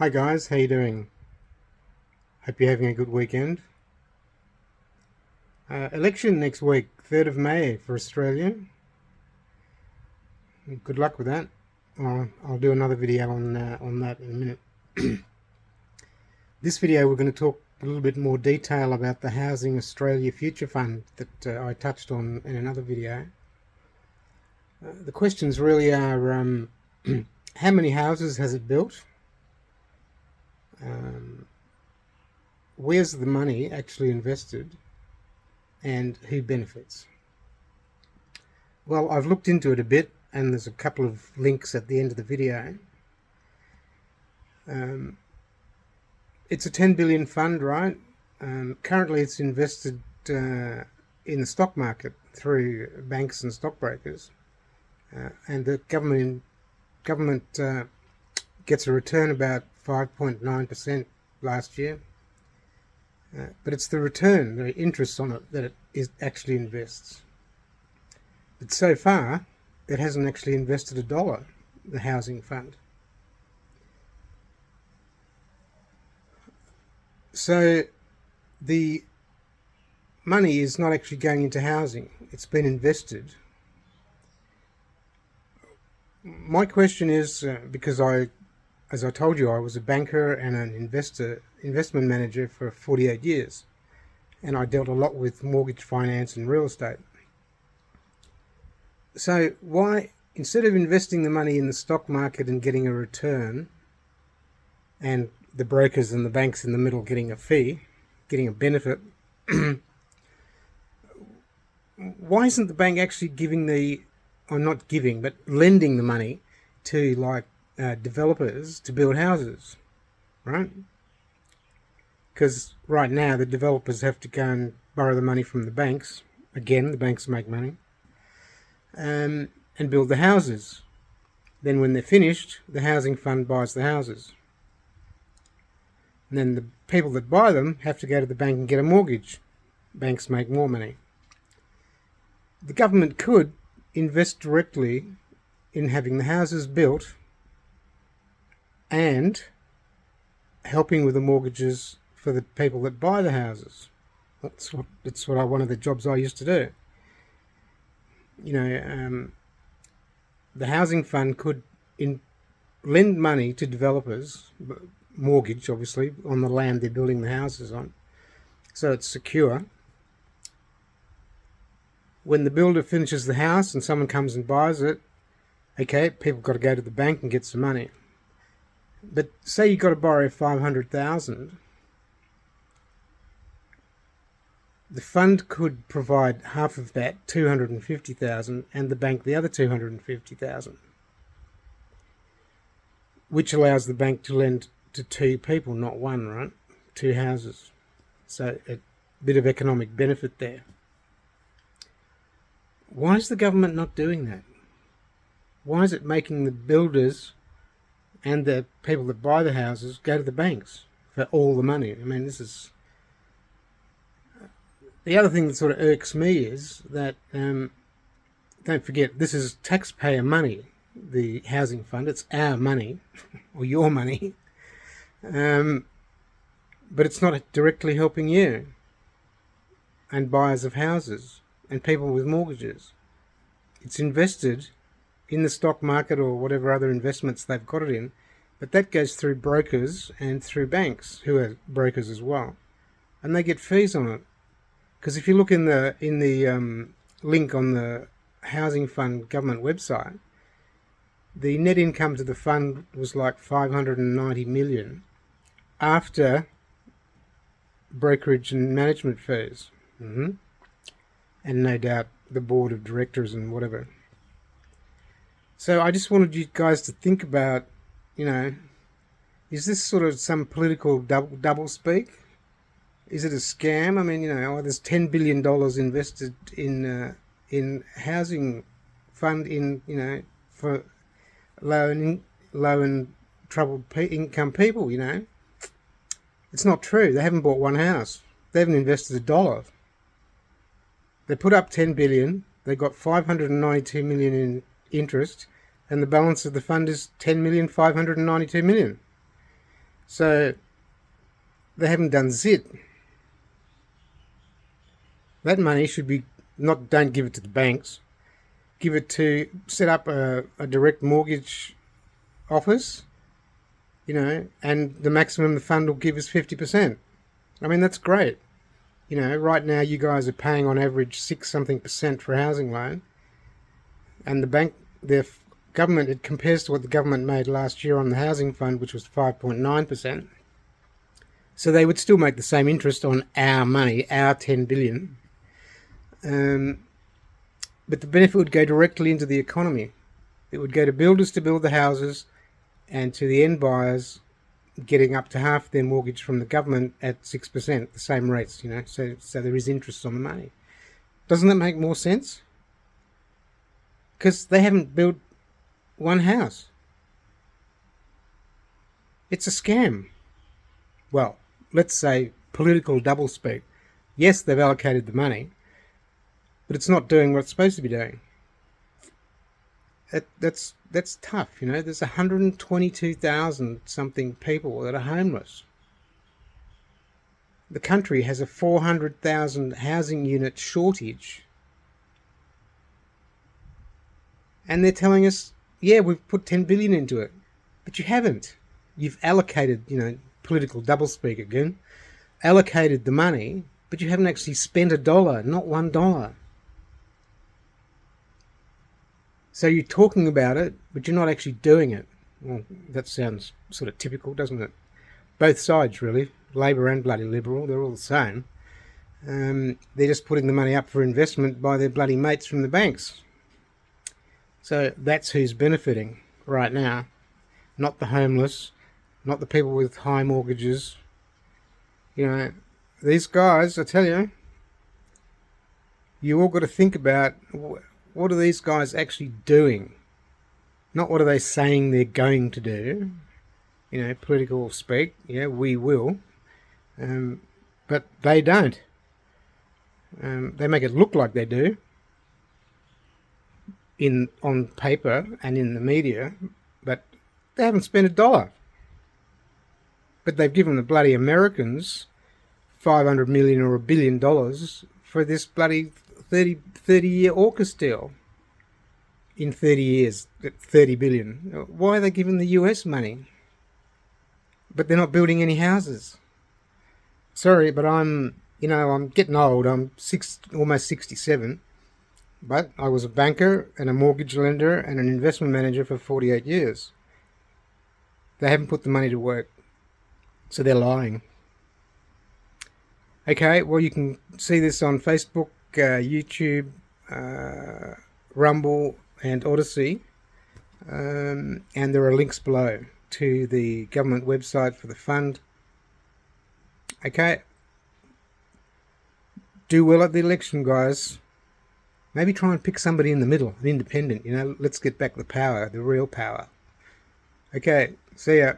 Hi guys, how you doing? Hope you're having a good weekend. Election next week, 3rd of May for Australia. Good luck with that. I'll do another video on that in a minute. This video we're going to talk a little bit more detail about the Housing Australia Future Fund that I touched on in another video. The questions really are how many houses has it built? Where's the money actually invested? And who benefits? Well, I've looked into it a bit, and there's a couple of links at the end of the video. It's a 10 billion fund, right? Currently it's invested in the stock market through banks and stockbrokers, and the government gets a return about 5.9% last year. But it's the return, the interest on it, that it actually invests. But so far, it hasn't actually invested a dollar, the housing fund. So the money is not actually going into housing, it's been invested. My question is, because as I told you, I was a banker and an investment manager for 48 years, and I dealt a lot with mortgage finance and real estate. So why, instead of investing the money in the stock market and getting a return, and the brokers and the banks in the middle getting a fee, getting a benefit, why isn't the bank actually giving not giving, but lending the money to developers to build houses, right? Because right now the developers have to go and borrow the money from the banks. Again, the banks make money, and build the houses. Then when they're finished, the housing fund buys the houses. And then the people that buy them have to go to the bank and get a mortgage. Banks make more money. The government could invest directly in having the houses built and helping with the mortgages for the people that buy the houses. That's one of the jobs I used to do. You know, the housing fund could lend money to developers, mortgage obviously, on the land they're building the houses on, so it's secure. When the builder finishes the house and someone comes and buys it, okay, people got to go to the bank and get some money. But say you've got to borrow 500,000, the fund could provide half of that, 250,000, and the bank the other 250,000, which allows the bank to lend to two people, not one, right? Two houses. So a bit of economic benefit there. Why is the government not doing that? Why is it making the builders and the people that buy the houses go to the banks for all the money? I mean, this is... The other thing that sort of irks me is that, don't forget, this is taxpayer money, the housing fund. It's our money, or your money. But it's not directly helping you and buyers of houses and people with mortgages. It's invested in the stock market or whatever other investments they've got it in, but that goes through brokers and through banks, who are brokers as well, and they get fees on it. Because if you look in the link on the Housing Fund government website, the net income to the fund was like 590 million after brokerage and management fees, and no doubt the board of directors and whatever. So I just wanted you guys to think about, you know, is this sort of some political double speak? Is it a scam? I mean, you know, there's $10 billion invested in housing fund for low and troubled income people. You know, it's not true. They haven't bought one house. They haven't invested a dollar. They put up 10 billion. They got 592 million in interest, and the balance of the fund is 10,592,000. So they haven't done zit. That money should be don't give it to the banks. Give it to set up a direct mortgage office, and the maximum the fund will give is 50%. I mean, that's great. Right now you guys are paying on average 6-something% for a housing loan, and the government, it compares to what the government made last year on the housing fund, which was 5.9%. So they would still make the same interest on our money, our 10 billion. But the benefit would go directly into the economy. It would go to builders to build the houses, and to the end buyers getting up to half their mortgage from the government at 6%, the same rates, so there is interest on the money. Doesn't that make more sense? Because they haven't built one house. It's a scam. Well, let's say political doublespeak. Yes, they've allocated the money, but it's not doing what it's supposed to be doing. That's tough, There's 122,000 something people that are homeless. The country has a 400,000 housing unit shortage. And they're telling us, yeah, we've put 10 billion into it. But you haven't. You've allocated, political doublespeak again, allocated the money, but you haven't actually spent $1, not $1. So you're talking about it, but you're not actually doing it. Well, that sounds sort of typical, doesn't it? Both sides, really. Labor and bloody Liberal, they're all the same. They're just putting the money up for investment by their bloody mates from the banks. So that's who's benefiting right now. Not the homeless, not the people with high mortgages. These guys, I tell you, you all got to think about, what are these guys actually doing? Not what are they saying they're going to do. Political speak, yeah, we will. But they don't. They make it look like they do on paper and in the media, but they haven't spent $1. But they've given the bloody Americans $500 million or $1 billion for this bloody 30-year AUKUS deal. In 30 years, $30 billion. Why are they giving the US money? But they're not building any houses. Sorry, but I'm getting old. I'm almost 67. But I was a banker and a mortgage lender and an investment manager for 48 years. They haven't put the money to work. So they're lying. Okay, well, you can see this on Facebook, YouTube, Rumble and Odyssey. And there are links below to the government website for the fund. Okay. Do well at the election, guys. Maybe try and pick somebody in the middle, an independent, let's get back the power, the real power. Okay, see ya.